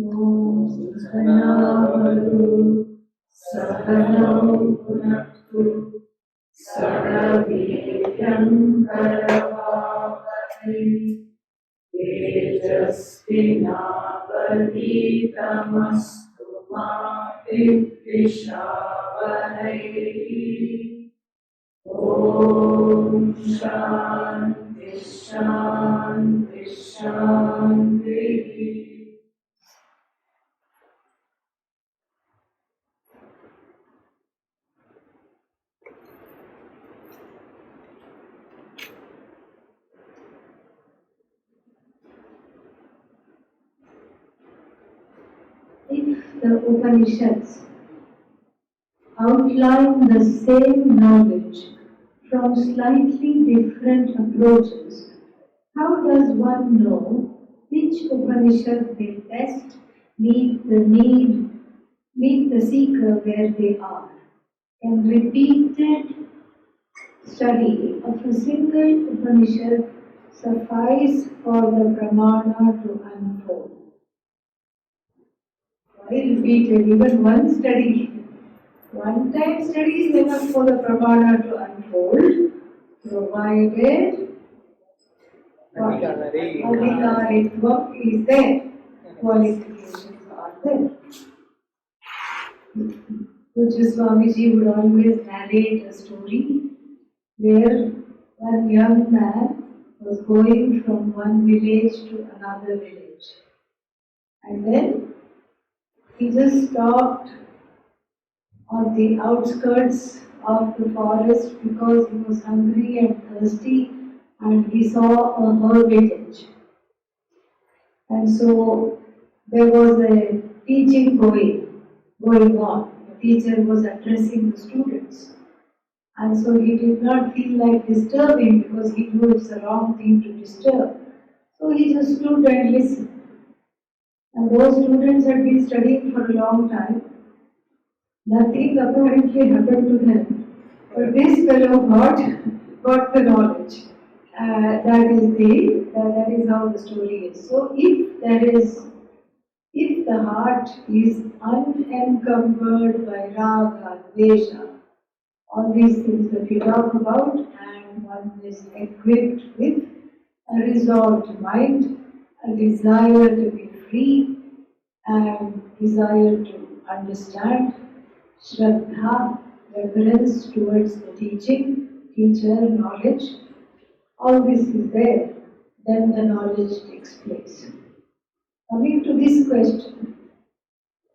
Om Sahana Sahanau Bhunaktu Saraviryam Karavavai Tejasvinavaditamastu Ma Vidvishavahai. Om Shanti Shanti Shanti. If the Upanishads outline the same knowledge from slightly different approaches, how does one know which Upanishad will best meet the seeker where they are? Can repeated study of a single Upanishad suffice for the pramana to unfold? Why repeated? Even one time study is enough for the pramana to unfold, provided adhikaritvam is there, qualifications are there. Pujya Swamiji would always narrate a story where one young man was going from one village to another village, and then he just stopped on the outskirts of the forest because he was hungry and thirsty, and he saw a hermitage. And so there was a teaching going on. The teacher was addressing the students. And so he did not feel like disturbing because he knew it's the wrong thing to disturb. So he just stood and listened. And those students had been studying for a long time. Nothing apparently happened to them. But this fellow got the knowledge. That is how the story is. So if the heart is unencumbered by raga, dvesha, all these things that we talk about, and one is equipped with a resolved mind, a desire to be free, and desire to understand, shraddha, reverence towards the teacher, knowledge, all this is there, then the knowledge takes place. Coming to this question,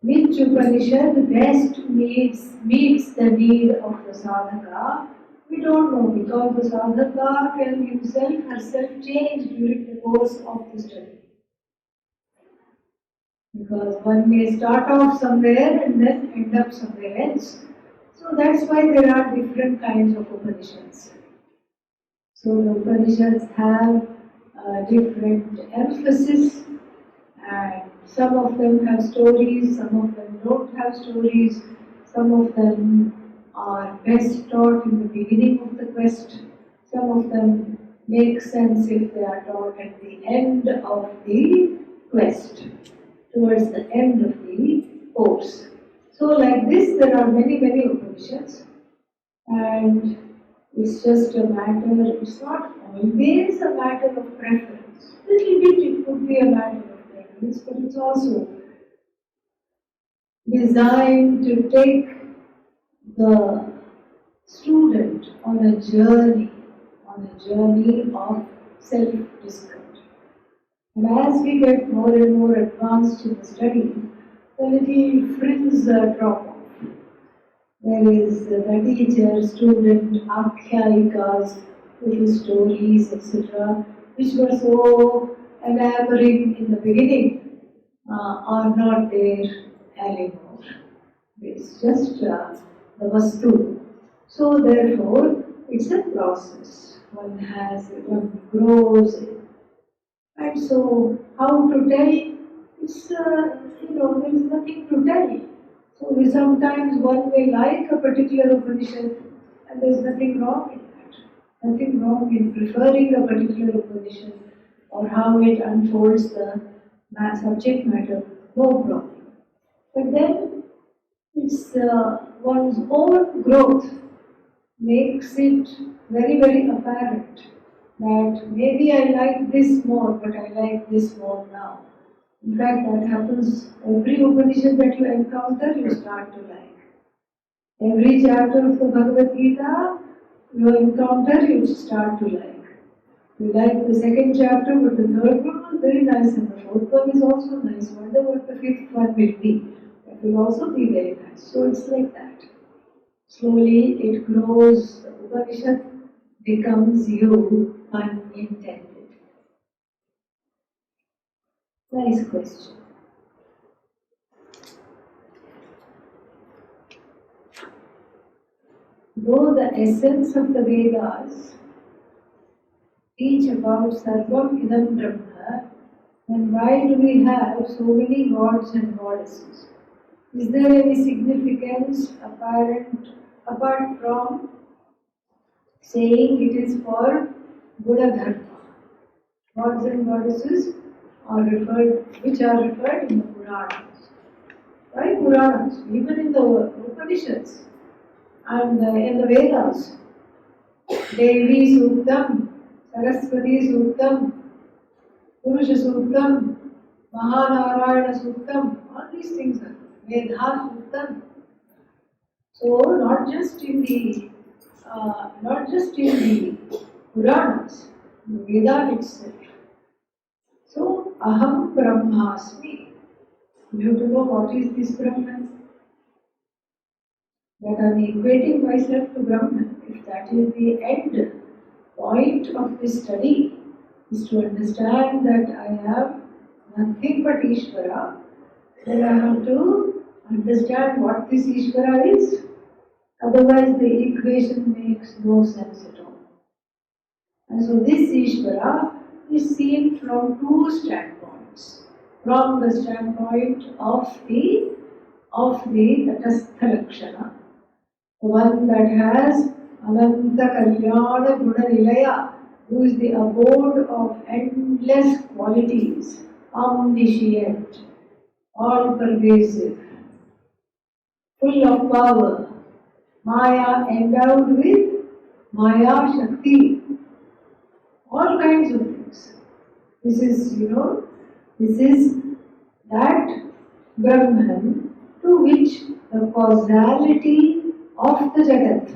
which Upanishad best meets the need of the sadhaka? We don't know, because the sadhaka can herself change during the course of the study. Because one may start off somewhere and then end up somewhere else. So that's why there are different kinds of Upanishads. So the Upanishads have different emphasis, and some of them have stories, some of them don't have stories, some of them are best taught in the beginning of the quest, some of them make sense if they are taught at the end of the quest, towards the end of the course. So like this, there are many Upanishads, and it's just a matter, it's not always a matter of preference. Little bit it could be a matter of preference, but it's also designed to take the student on a journey of self-discovery. And as we get more and more advanced in the study, the little frills drop off. There is the teacher, student, akhyayikas, little stories, etc., which were so elaborate in the beginning, are not there anymore. It's just the vastu. So therefore, it's a process. One grows, and so how to tell? It's there is nothing to tell. So sometimes one may like a particular Upanishad, and there is nothing wrong in that. Nothing wrong in preferring a particular Upanishad or how it unfolds the subject matter. no problem. But then it's one's own growth makes it very, very apparent that maybe I like this more, but I like this more now. In fact, that happens every Upanishad that you encounter, you start to like. Every chapter of the Bhagavad Gita you encounter, you start to like. You like the second chapter, but the third one was very nice, and the fourth one is also nice. Wonder what the fifth one will be. That will also be very nice. So it's like that. Slowly it grows, the Upanishad becomes you unintended. Nice question. Though the essence of the Vedas teach about Sarvam Idam Brahma, then why do we have so many gods and goddesses? Is there any significance apparent apart from saying it is for Buddha Dharma? Gods and goddesses are referred, which are referred in the Puranas. Why Puranas? Even in the Upanishads and in the Vedas, Devi Suktam, Saraswati Suktam, Purusha Suktam, Mahanarayana Suktam, all these things are Vedha Suktam. So not just in the Puranas, the Veda itself. So Aham Brahmasmi. You have to know what is this Brahman. That I am equating myself to Brahman. If that is the end point of this study, is to understand that I am nothing but Ishvara, then I have to understand what this Ishvara is. Otherwise the equation makes no sense at all. And so this Ishvara is seen from two standpoints. From the standpoint of the Tatastha Lakshana, the one that has Ananta Kalyana Guna Nilaya, who is the abode of endless qualities, omniscient, all-pervasive, full of power, Maya endowed with Maya Shakti, all kinds of things. This is that Brahman to which the causality of the Jagat,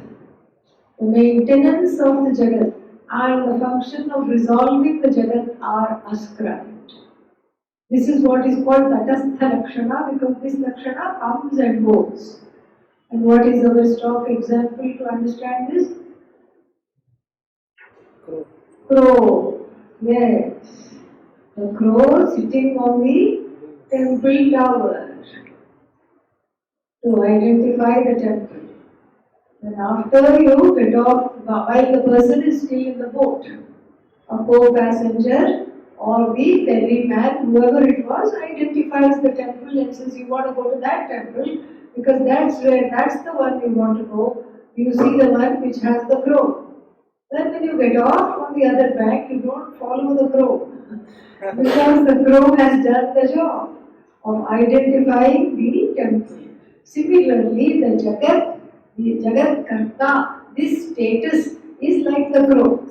the maintenance of the Jagat, and the function of resolving the Jagat are ascribed. This is what is called Tatastha Lakshana, because this Lakshana comes and goes. And what is our stock example to understand this? Crow. Yes. The crow sitting on the temple tower to identify the temple. And after you get off, while the person is still in the boat, a co-passenger or the ferryman, whoever it was, identifies the temple and says, you want to go to that temple because that's the one you want to go. You see the one which has the crow. Then when you get off on the other bank, you don't follow the crow because the crow has done the job of identifying the temple. Similarly, the Jagat Karta, this status is like the crow.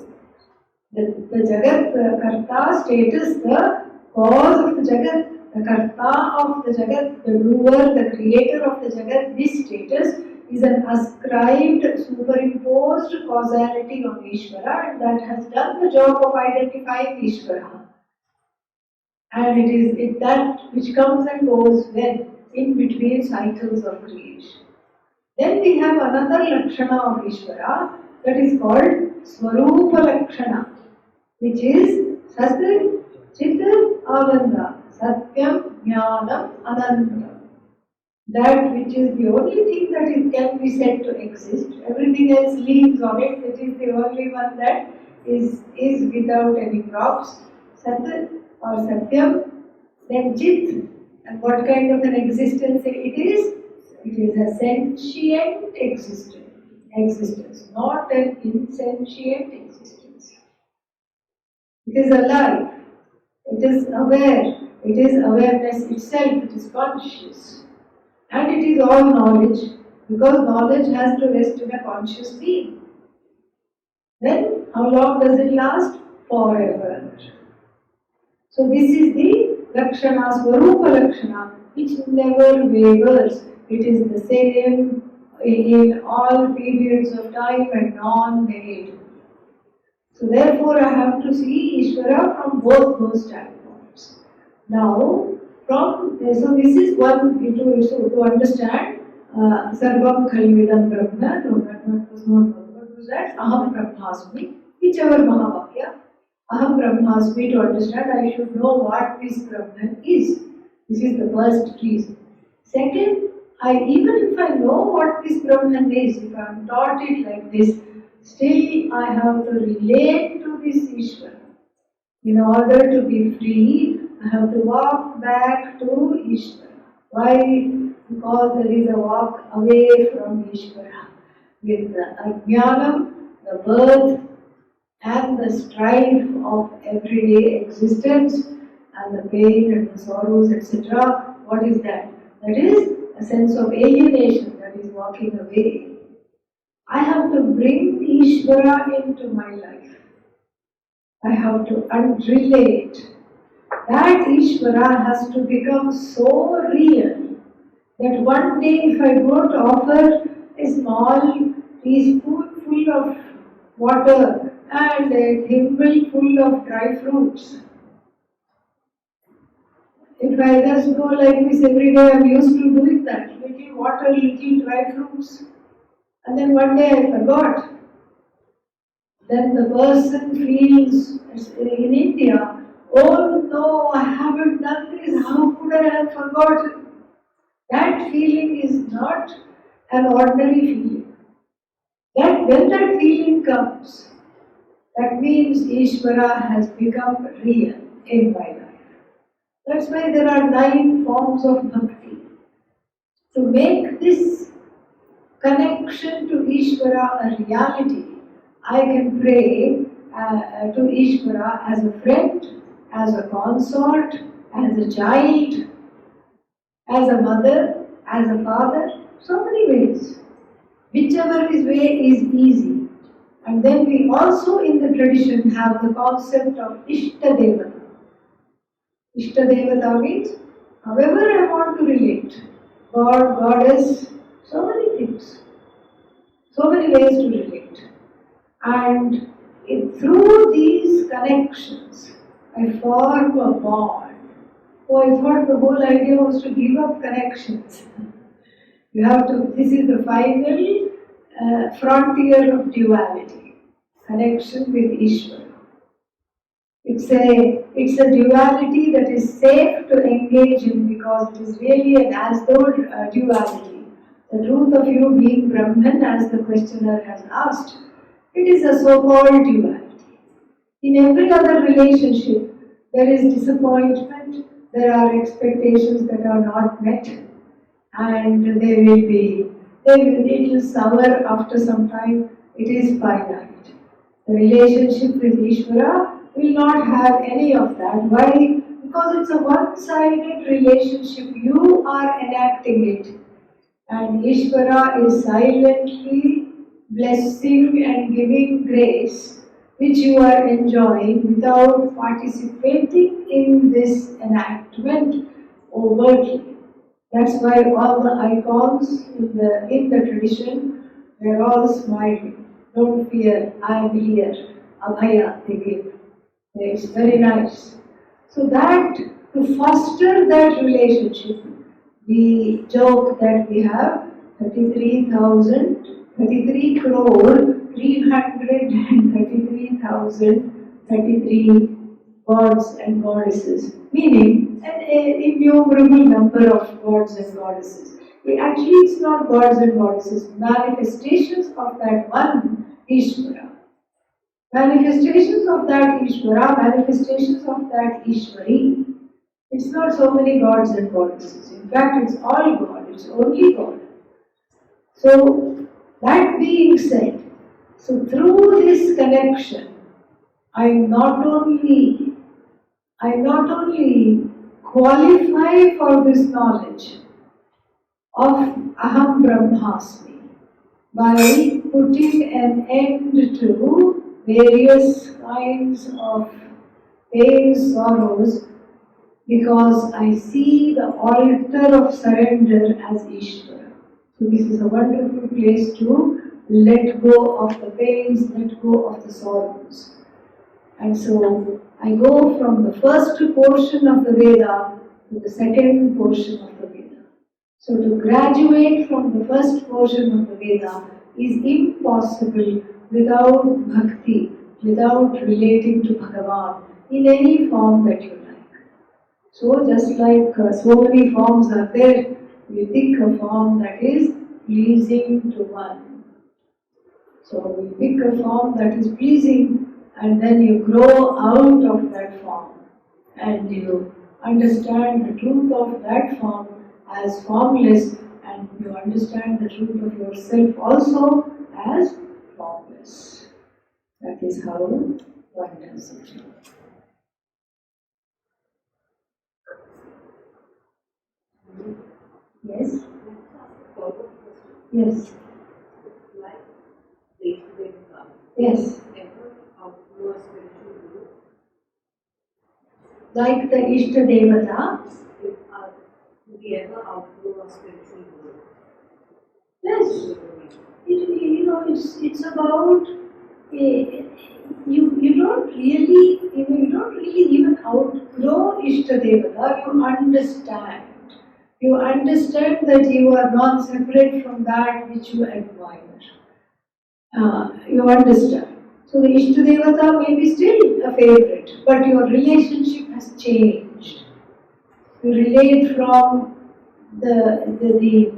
The Jagat Karta status, the cause of the Jagat, the Karta of the Jagat, the doer, the creator of the Jagat, this status is an ascribed, superimposed causality on Ishvara, and that has done the job of identifying Ishvara. And it is that which comes and goes when in between cycles of creation. Then we have another Lakshana of Ishvara that is called Swarupa Lakshana, which is Sat, Chit, Ananda, Satyam, Jnanam, Ananda. That which is the only thing that can be said to exist. Everything else leans on it. It is the only one that is without any props. Sat or Satyam, then Chit. And what kind of an existence it is? It is a sentient existence, not an insentient existence. It is alive. It is aware. It is awareness itself. It is conscious. And it is all knowledge, because knowledge has to rest in a conscious being. Then, how long does it last? Forever. So this is the Lakshana, Swarupa Lakshana, which never wavers. It is the same in all periods of time and non-negative. So therefore I have to see Ishvara from both those standpoints. Now, so this is one, to understand Sarvam Khalvidam Brahma, no, that was not what was that? Aham Brahmasmi, whichever Mahavakya. Aham Brahmasmi, to understand, I should know what this Brahman is. This is the first reason. Second, even if I know what this Brahman is, if I am taught it like this, still I have to relate to this Ishvara. In order to be free, I have to walk back to Ishvara. Why? Because there is a walk away from Ishvara. With the ajnanam, the birth, and the strife of everyday existence, and the pain and the sorrows, etc. What is that? That is a sense of alienation, that is walking away. I have to bring Ishvara into my life. I have to unrelate. That Ishvara has to become so real that one day if I don't offer a small teaspoonful of water and a thimbleful of dry fruits, if I just go like this every day, I'm used to doing that. Little water, little dry fruits. And then one day I forgot. Then the person feels in India, oh no, I haven't done this, how could I have forgotten? That feeling is not an ordinary feeling. When that feeling comes, that means Ishvara has become real in my life. That's why there are 9 forms of bhakti. To make this connection to Ishvara a reality, I can pray to Ishvara as a friend, as a consort, as a child, as a mother, as a father, so many ways. Whichever way is easy. And then we also in the tradition have the concept of Ishtadevata. Ishtadevata means however I want to relate. God, Goddess, so many things. So many ways to relate. And through these connections, I form a bond. Oh, I thought the whole idea was to give up connections. You have to, this is the final frontier of duality. Connection with Ishvara. It's a duality that is safe to engage in because it is really an as-though duality. The truth of you being Brahman, as the questioner has asked, it is a so-called duality. In every other relationship, there is disappointment, there are expectations that are not met, and it will sour after some time. It is finite. The relationship with Ishvara will not have any of that. Why? Because it's a one-sided relationship. You are enacting it. And Ishvara is silently blessing and giving grace, which you are enjoying without participating in this enactment overtly. That's why all the icons in the tradition, they're all smiling. Don't fear, I am here. Abhaya they give. It's very nice. So that, to foster that relationship, we joke that we have 33 crore 333,033 gods and goddesses, meaning an innumerable number of gods and goddesses. Actually, it's not gods and goddesses, manifestations of that one Ishvara. Manifestations of that Ishvara, manifestations of that Ishvari. It's not so many gods and goddesses. In fact, it's all God, it's only God. So, that being said, so through this connection, I not only I not only qualify for this knowledge of Aham Brahmasmi by putting an end to various kinds of pain, sorrows, because I see the altar of surrender as Ishvara. So this is a wonderful place to let go of the pains, let go of the sorrows. And so I go from the first portion of the Veda to the second portion of the Veda. So to graduate from the first portion of the Veda is impossible without bhakti, without relating to Bhagavan in any form that you like. So just like so many forms are there, we pick a form that is pleasing to one. So we pick a form that is pleasing, and then you grow out of that form and you understand the truth of that form as formless, and you understand the truth of yourself also as formless. That is how one does it. Yes? Yes. Yes. Like the Ishta Devata. We ever outgrow our spiritual growth. Yes. It's about you don't really even outgrow Ishta Devata. You understand that you are not separate from that which you admire. You understand. So the Ishta Devata may be still a favorite, but your relationship has changed. You relate from the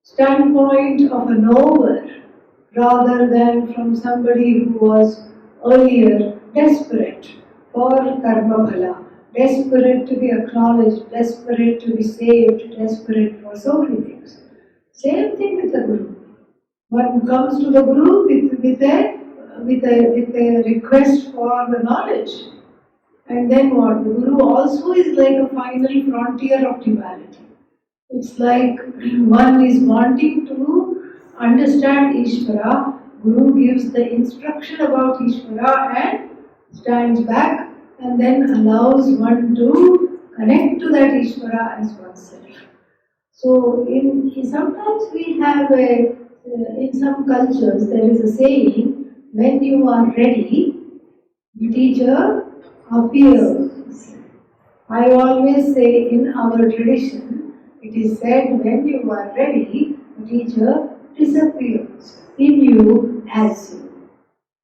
standpoint of a knower rather than from somebody who was earlier desperate for karma bhala, desperate to be acknowledged, desperate to be saved, desperate for so many things. Same thing with the Guru. One comes to the Guru with a request for the knowledge. And then what? The Guru also is like a final frontier of duality. It's like one is wanting to understand Ishvara, Guru gives the instruction about Ishvara and stands back and then allows one to connect to that Ishvara as oneself. So sometimes we have in some cultures there is a saying, when you are ready, the teacher appears. I always say in our tradition, it is said when you are ready, the teacher disappears in you as you.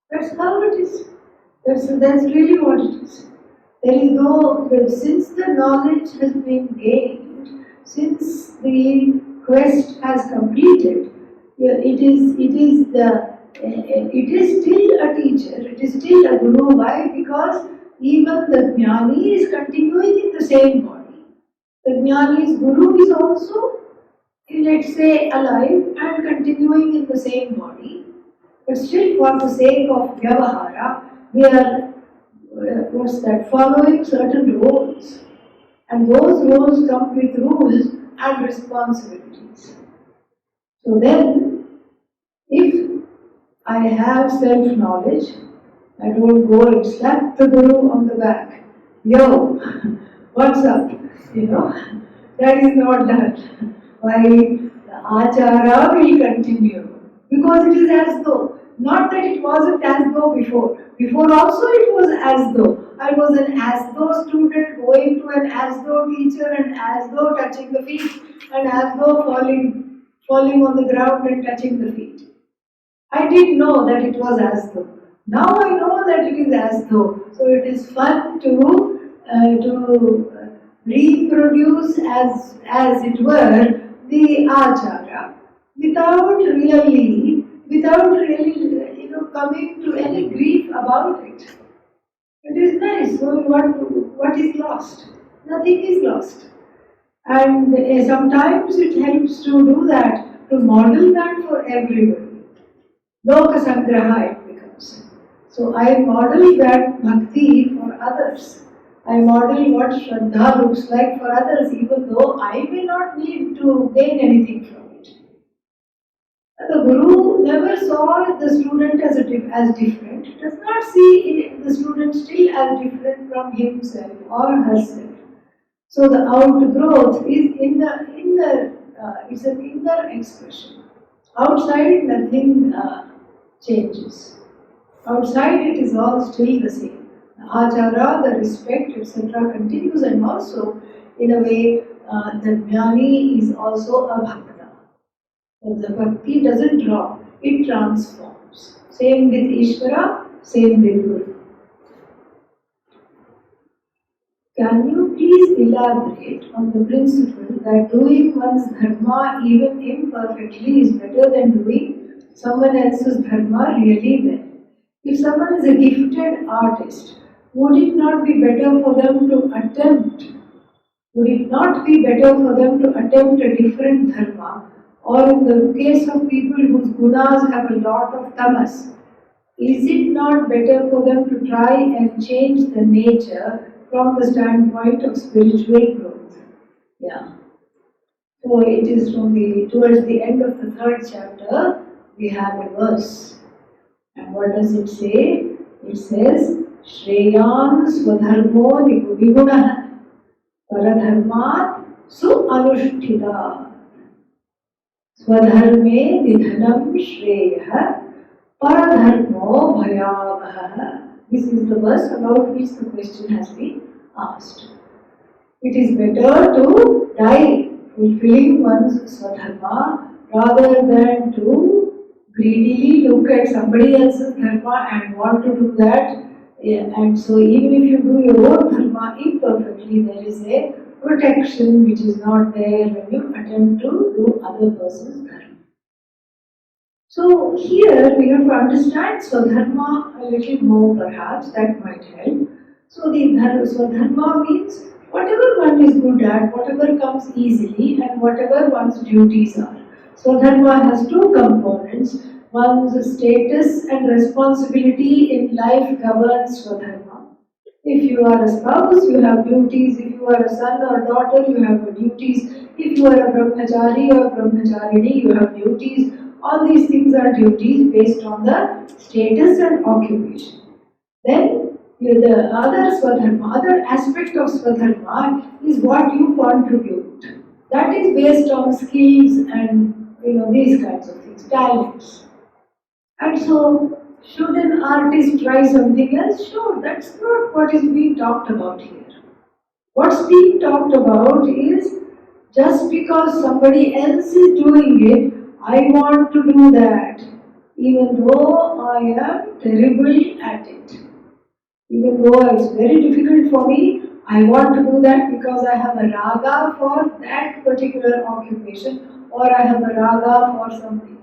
That's how it is. That's really what it is. There is no, since the knowledge has been gained, since the quest has completed, it is still a teacher, it is still a Guru. Why? Because even the Jnani is continuing in the same body. The Jnani's Guru is also, let's say, alive and continuing in the same body. But still, for the sake of Vyavahara, we are following certain roles. And those roles come with rules and responsibilities. So then, if I have self-knowledge, I don't go and slap the Guru on the back. Yo, what's up? That is not done. Why? The achara will continue. Because it is as though, not that it wasn't as though before. Before also it was as though. I was an as though student going to an as though teacher and as though touching the feet and as though falling on the ground and touching the feet. I didn't know that it was as though. Now I know that it is as though. So it is fun to reproduce as it were the achara without really coming to any grief about it. It is nice. So what is lost? Nothing is lost. And sometimes it helps to do that, to model that for everybody. Loka Sangraha it becomes. So I model that bhakti for others. I model what Shraddha looks like for others, even though I may not need to gain anything from it. The Guru never saw the student as different, does not see the student still as different from himself or herself. So the outgrowth is in the inner, it's an inner expression. Outside nothing changes. Outside it is all still the same. The achara, the respect, etc. continues, and also in a way the jnani is also a bhakta. So the bhakti doesn't drop, it transforms. Same with Ishvara, same with Guru. Can you please elaborate on the principle that doing one's dharma even imperfectly is better than doing someone else's dharma really well? If someone is a gifted artist, would it not be better for them to attempt? Would it not be better for them to attempt a different dharma? Or in the case of people whose gunas have a lot of tamas, is it not better for them to try and change the nature from the standpoint of spiritual growth? Yeah. So it is towards the end of the third chapter, we have a verse. And what does it say? It says, Shreyan Swadharmo Viguna Paradharmat Su Anushtita Swadharme Nidhanam Shreya Paradharmo Bhayavaha. This is the verse about which the question has been asked. It is better to die fulfilling one's swadharma rather than to greedily look at somebody else's dharma and want to do that. And so even if you do your own dharma imperfectly, there is a protection which is not there when you attempt to do other person's dharma. So here we have to understand Swadharma a little more perhaps, that might help. So the Swadharma means whatever one is good at, whatever comes easily and whatever one's duties are. Swadharma has two components. One's status and responsibility in life governs Swadharma. If you are a spouse, you have duties. If you are a son or daughter, you have duties. If you are a brahmachari or brahmacharini, you have duties. All these things are duties based on the status and occupation. Then the other aspect of Swadharma is what you contribute. That is based on skills and these kinds of things, talents. And so, should an artist try something else? Sure, that's not what is being talked about here. What's being talked about is just because somebody else is doing it, I want to do that, even though I am terrible at it. Even though it's very difficult for me, I want to do that because I have a raga for that particular occupation or I have a raga for something.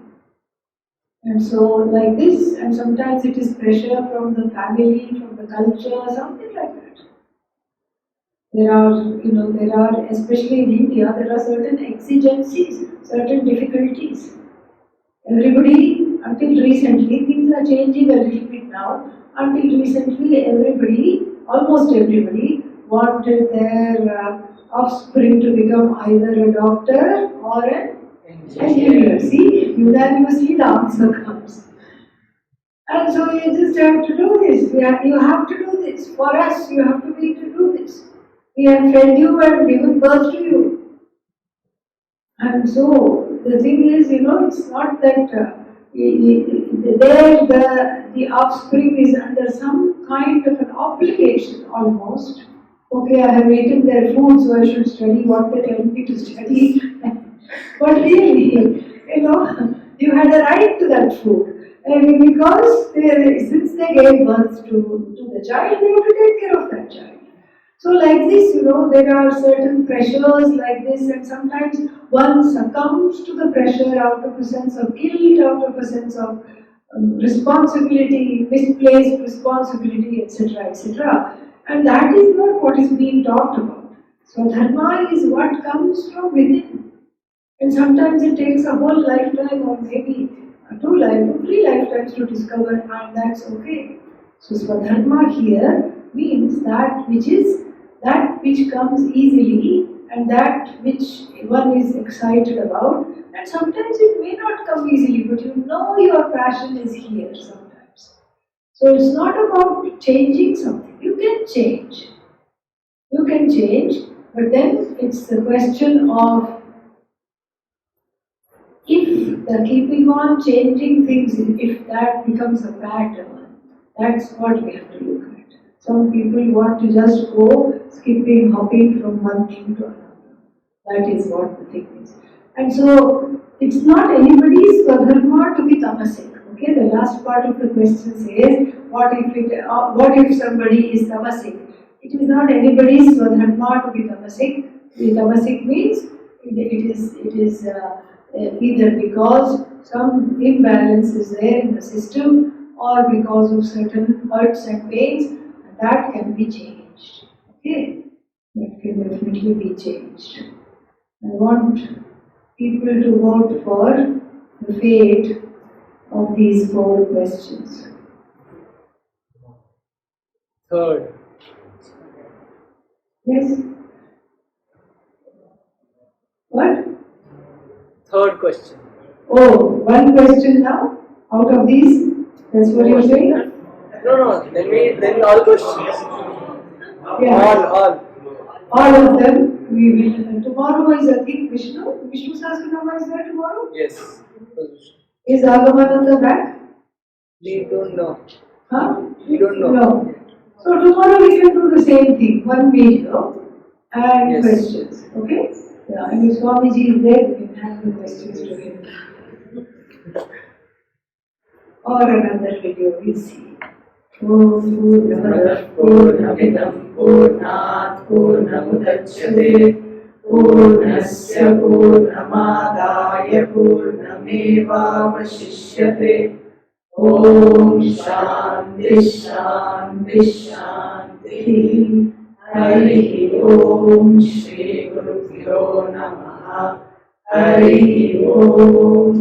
And so like this, and sometimes it is pressure from the family, from the culture, something like that. There are, especially in India, there are certain exigencies, certain difficulties. Everybody, until recently, things are changing a little bit now. Until recently, almost everybody, wanted their offspring to become either a doctor or an engineer. See, unanimously the answer comes. And so you just have to do this. You have to do this. For us, you have to be to do this. We have fed you and given birth to you. And so the thing is, it's not that the offspring is under some kind of an obligation almost. Okay, I have eaten their food, so I should study what they tell me to study. But really, you had a right to that food. Because since they gave birth to the child, they have to take care of that child. So like this, there are certain pressures like this, and sometimes one succumbs to the pressure out of a sense of guilt, out of a sense of responsibility, misplaced responsibility, etc., etc. And that is not what is being talked about. So dharma is what comes from within. And sometimes it takes a whole lifetime or maybe 3 lifetimes to discover, and that's okay. So Swadharma here means that which comes easily and that which one is excited about. And sometimes it may not come easily, but you know your passion is here sometimes. So it's not about changing something. You can change. You can change, but then it's the question of if the keeping on changing things, if that becomes a pattern, that's what we have to look at. Some people want to just go skipping, hopping from one thing to another. That is what the thing is. And so, it's not anybody's swadharma to be tamasic. Okay, the last part of the question says, what if somebody is tamasic? It is not anybody's swadharma to be tamasic. The tamasic means it is either because some imbalance is there in the system or because of certain hurts and pains, and that can be changed. Okay, that can definitely be changed. I want people to vote for the fate of these 4 questions. Third. Yes? What? Third question. Oh, 1 question now out of these? That's what you're saying? No. Then all questions. Yeah. All. All of them. We will. Tomorrow is, I think, Vishnu. Vishnu Sahasranama is there tomorrow? Yes. Is Agamananda back? We don't know. Huh? We don't know. No. So tomorrow we can do the same thing. 1 video and Yes. questions. Okay? Yeah, and if Swamiji is there, we can have the questions to him. Or another video, we'll see. Om Purnamada Purnamidam Purnat Purnamudachyate Purnasya Purnamadaya Purnameva Vashishyate Om Shanti Shanti Shanti Hari Om Shri Gurubhyo Namaha Hari Om